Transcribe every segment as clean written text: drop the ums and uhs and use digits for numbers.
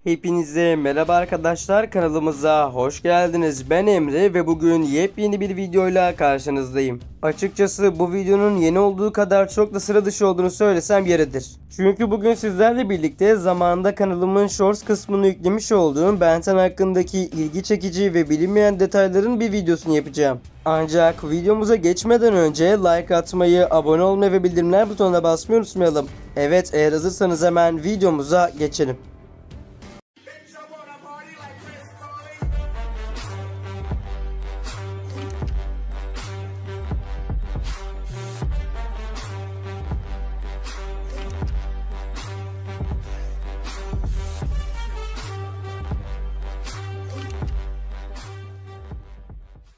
Hepinize merhaba arkadaşlar, kanalımıza hoş geldiniz. Ben Emre ve bugün yepyeni bir videoyla karşınızdayım. Açıkçası bu videonun yeni olduğu kadar çok da sıra dışı olduğunu söylesem yeridir. Çünkü bugün sizlerle birlikte zamanında kanalımın Shorts kısmını yüklemiş olduğum Ben 10 hakkındaki ilgi çekici ve bilinmeyen detayların bir videosunu yapacağım. Ancak videomuza geçmeden önce like atmayı, abone olmayı ve bildirimler butonuna basmayı unutmayalım. Evet, eğer hazırsanız hemen videomuza geçelim.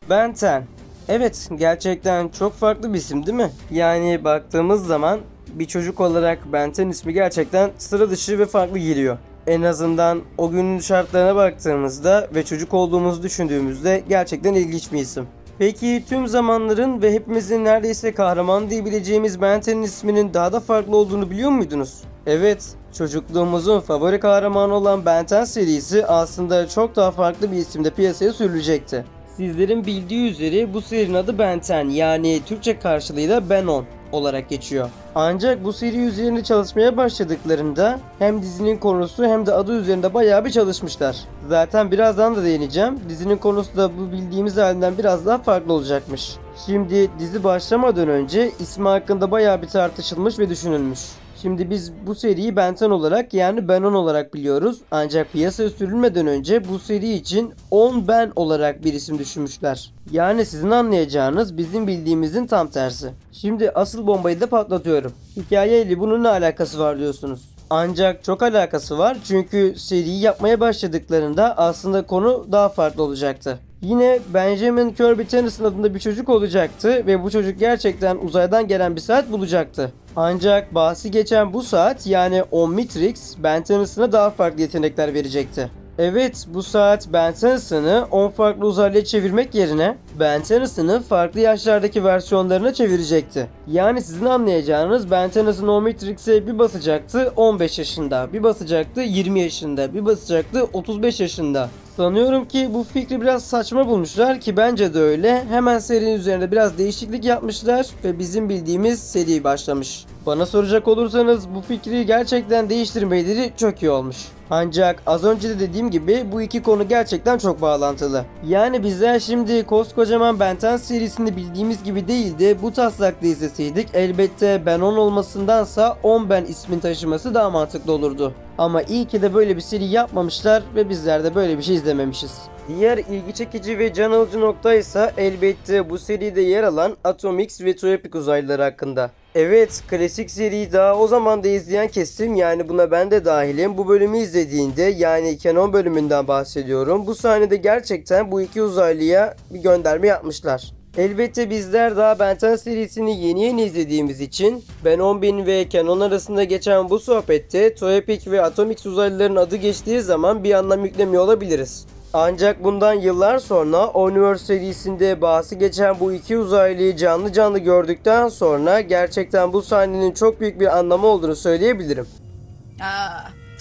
Ben 10. Evet, gerçekten çok farklı bir isim değil mi? Yani baktığımız zaman bir çocuk olarak Ben 10 ismi gerçekten sıra dışı ve farklı geliyor. En azından o günün şartlarına baktığımızda ve çocuk olduğumuzu düşündüğümüzde gerçekten ilginç bir isim. Peki tüm zamanların ve hepimizin neredeyse kahraman diyebileceğimiz Ben 10'in isminin daha da farklı olduğunu biliyor muydunuz? Evet, çocukluğumuzun favori kahramanı olan Ben 10 serisi aslında çok daha farklı bir isimde piyasaya sürülecekti. Sizlerin bildiği üzere bu serinin adı Ben 10, yani Türkçe karşılığıyla Ben 10 olarak geçiyor. Ancak bu seri üzerinde çalışmaya başladıklarında hem dizinin konusu hem de adı üzerinde bayağı bir çalışmışlar. Zaten birazdan da değineceğim. Dizinin konusu da bu bildiğimiz halinden biraz daha farklı olacakmış. Şimdi dizi başlamadan önce ismi hakkında bayağı bir tartışılmış ve düşünülmüş. Şimdi biz bu seriyi Ben 10 olarak, yani Ben 10 olarak biliyoruz. Ancak piyasaya sürülmeden önce bu seri için 10 Ben olarak bir isim düşünmüşler. Yani sizin anlayacağınız bizim bildiğimizin tam tersi. Şimdi asıl bombayı da patlatıyorum. Hikayeyle bunun ne alakası var diyorsunuz. Ancak çok alakası var, çünkü seriyi yapmaya başladıklarında aslında konu daha farklı olacaktı. Yine Benjamin Kirby Tennyson adında bir çocuk olacaktı ve bu çocuk gerçekten uzaydan gelen bir saat bulacaktı. Ancak bahsi geçen bu saat, yani Omnitrix, Ben Tennyson'a daha farklı yetenekler verecekti. Evet, bu saat Ben Tennyson'ı 10 farklı uzaylıya çevirmek yerine Ben Tennyson'ı farklı yaşlardaki versiyonlarına çevirecekti. Yani sizin anlayacağınız Ben Tennyson Omnitrix'e bir basacaktı 15 yaşında, bir basacaktı 20 yaşında, bir basacaktı 35 yaşında. Sanıyorum ki bu fikri biraz saçma bulmuşlar, ki bence de öyle. Hemen serinin üzerinde biraz değişiklik yapmışlar ve bizim bildiğimiz seri başlamış. Bana soracak olursanız bu fikri gerçekten değiştirmeleri çok iyi olmuş. Ancak az önce de dediğim gibi bu iki konu gerçekten çok bağlantılı. Yani bizler şimdi koskocaman Ben 10 serisini bildiğimiz gibi değil de bu taslakta izleseydik, elbette Ben 10 olmasındansa 10 Ben ismin taşıması daha mantıklı olurdu. Ama iyi ki de böyle bir seri yapmamışlar ve bizler de böyle bir şey izlememişiz. Diğer ilgi çekici ve can alıcı nokta ise elbette bu seride yer alan Atomix ve Toyopik uzaylıları hakkında. Evet, klasik seriyi daha o zaman da izleyen kesim, yani buna ben de dahilim, bu bölümü izlediğinde, yani Canon bölümünden bahsediyorum, bu sahnede gerçekten bu iki uzaylıya bir gönderme yapmışlar. Elbette bizler daha Ben 10 serisini yeni izlediğimiz için Ben 10.000 ve Canon arasında geçen bu sohbette Toyopik ve Atomix uzaylıların adı geçtiği zaman bir anlam yüklemiyor olabiliriz. Ancak bundan yıllar sonra Universe serisinde bahsi geçen bu iki uzaylıyı canlı canlı gördükten sonra gerçekten bu sahnenin çok büyük bir anlamı olduğunu söyleyebilirim.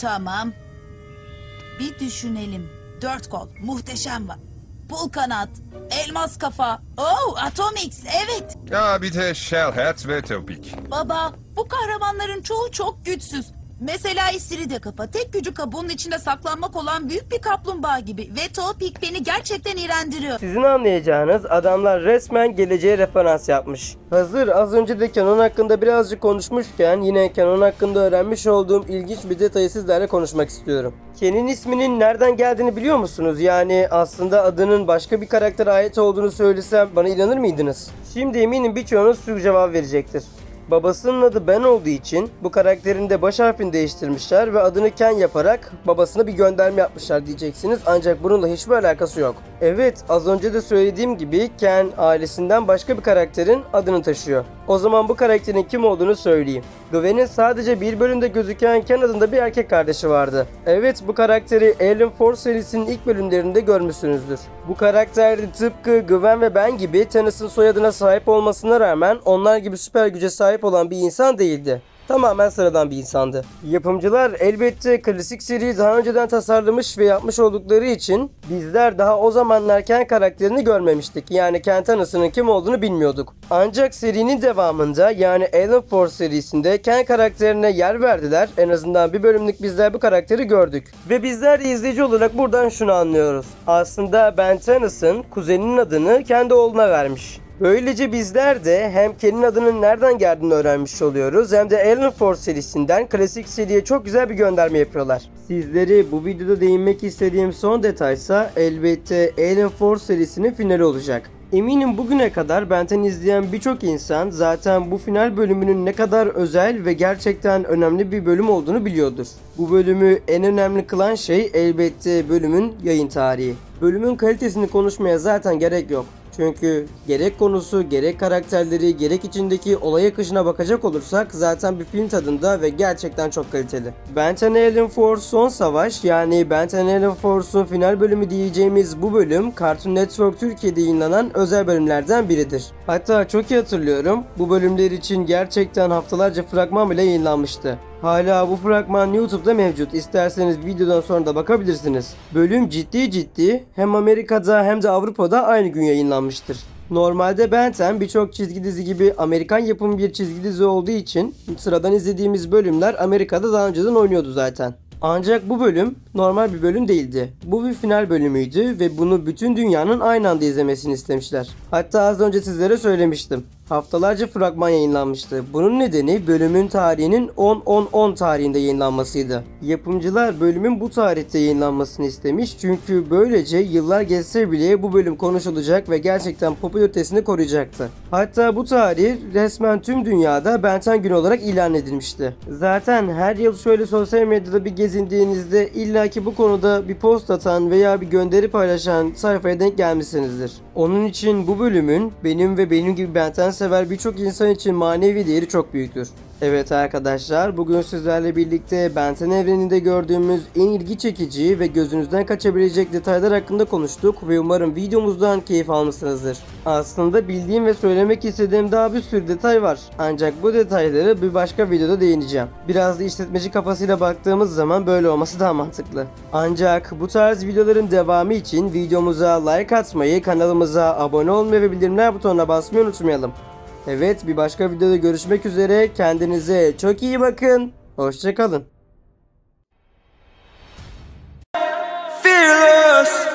Tamam. Bir düşünelim. 4 kol, muhteşem var. Pul kanat, elmas kafa. Atomix, evet. Bir de Shellhat ve Topik. Baba, bu kahramanların çoğu çok güçsüz. Mesela İstiridye kafa, tek gücü kabuğunun içinde saklanmak olan büyük bir kaplumbağa gibi. Ve Topik beni gerçekten iğrendiriyor. Sizin anlayacağınız, adamlar resmen geleceğe referans yapmış. Hazır az önce de Canon hakkında birazcık konuşmuşken, yine Canon hakkında öğrenmiş olduğum ilginç bir detayı sizlerle konuşmak istiyorum. Ken'in isminin nereden geldiğini biliyor musunuz? Yani aslında adının başka bir karaktere ait olduğunu söylesem bana inanır mıydınız? Şimdi eminim birçoğunuz şu cevap verecektir. Babasının adı Ben olduğu için bu karakterin de baş harfini değiştirmişler ve adını Ken yaparak babasına bir gönderme yapmışlar diyeceksiniz, ancak bununla hiçbir alakası yok. Evet, az önce de söylediğim gibi Ken ailesinden başka bir karakterin adını taşıyor. O zaman bu karakterin kim olduğunu söyleyeyim. Gwen'in sadece bir bölümde gözüken Ken adında bir erkek kardeşi vardı. Evet, bu karakteri Alien Force serisinin ilk bölümlerinde görmüşsünüzdür. Bu karakter tıpkı Gwen ve ben gibi Tennyson soyadına sahip olmasına rağmen onlar gibi süper güce sahip olan bir insan değildi. tamamen sıradan bir insandı. Yapımcılar elbette klasik seriyi daha önceden tasarlamış ve yapmış oldukları için bizler daha o zamanlar Ken karakterini görmemiştik. Yani Ken Tennison'ın kim olduğunu bilmiyorduk. Ancak serinin devamında yani Alien Force serisinde Ken karakterine yer verdiler. En azından bir bölümlük bizler bu karakteri gördük. Ve bizler de izleyici olarak buradan şunu anlıyoruz. Aslında Ben Tennyson kuzeninin adını kendi oğluna vermiş. Böylece bizler de hem Ken'in adının nereden geldiğini öğrenmiş oluyoruz hem de Alien Force serisinden klasik seriye çok güzel bir gönderme yapıyorlar. Sizleri bu videoda değinmek istediğim son detaysa elbette Alien Force serisinin finali olacak. Eminim bugüne kadar Ben 10 izleyen birçok insan zaten bu final bölümünün ne kadar özel ve gerçekten önemli bir bölüm olduğunu biliyordur. Bu bölümü en önemli kılan şey elbette bölümün yayın tarihi. Bölümün kalitesini konuşmaya zaten gerek yok. Çünkü gerek konusu, gerek karakterleri, gerek içindeki olay akışına bakacak olursak zaten bir film tadında ve gerçekten çok kaliteli. Ben 10 Alien Force Son Savaş yani Ben 10 Alien Force'un final bölümü diyeceğimiz bu bölüm Cartoon Network Türkiye'de yayınlanan özel bölümlerden biridir. Hatta çok iyi hatırlıyorum, bu bölümler için gerçekten haftalarca fragman bile yayınlanmıştı. Hala bu fragman YouTube'da mevcut. İsterseniz videodan sonra da bakabilirsiniz. Bölüm ciddi hem Amerika'da hem de Avrupa'da aynı gün yayınlanmıştır. Normalde Ben 10 birçok çizgi dizi gibi Amerikan yapımı bir çizgi dizi olduğu için sıradan izlediğimiz bölümler Amerika'da daha önceden oynuyordu zaten. Ancak bu bölüm normal bir bölüm değildi. Bu bir final bölümüydü ve bunu bütün dünyanın aynı anda izlemesini istemişler. Hatta az önce sizlere söylemiştim. Haftalarca fragman yayınlanmıştı. Bunun nedeni bölümün tarihinin 10-10-10 tarihinde yayınlanmasıydı. Yapımcılar bölümün bu tarihte yayınlanmasını istemiş çünkü böylece yıllar geçse bile bu bölüm konuşulacak ve gerçekten popülaritesini koruyacaktı. Hatta bu tarih resmen tüm dünyada Ben 10 günü olarak ilan edilmişti. Zaten her yıl şöyle sosyal medyada bir gezindiğinizde illaki bu konuda bir post atan veya bir gönderi paylaşan sayfaya denk gelmişsinizdir. Onun için bu bölümün benim ve benim gibi Ben 10 sever birçok insan için manevi değeri çok büyüktür. Evet arkadaşlar, bugün sizlerle birlikte Ben 10 evreninde gördüğümüz en ilgi çekici ve gözünüzden kaçabilecek detaylar hakkında konuştuk ve umarım videomuzdan keyif almışsınızdır. Aslında bildiğim ve söylemek istediğim daha bir sürü detay var. Ancak bu detayları bir başka videoda değineceğim. Biraz da işletmeci kafasıyla baktığımız zaman böyle olması daha mantıklı. Ancak bu tarz videoların devamı için videomuza like atmayı, kanalımıza abone olmayı ve bildirimler butonuna basmayı unutmayalım. Evet, bir başka videoda görüşmek üzere. Kendinize çok iyi bakın. Hoşça kalın. Fearless.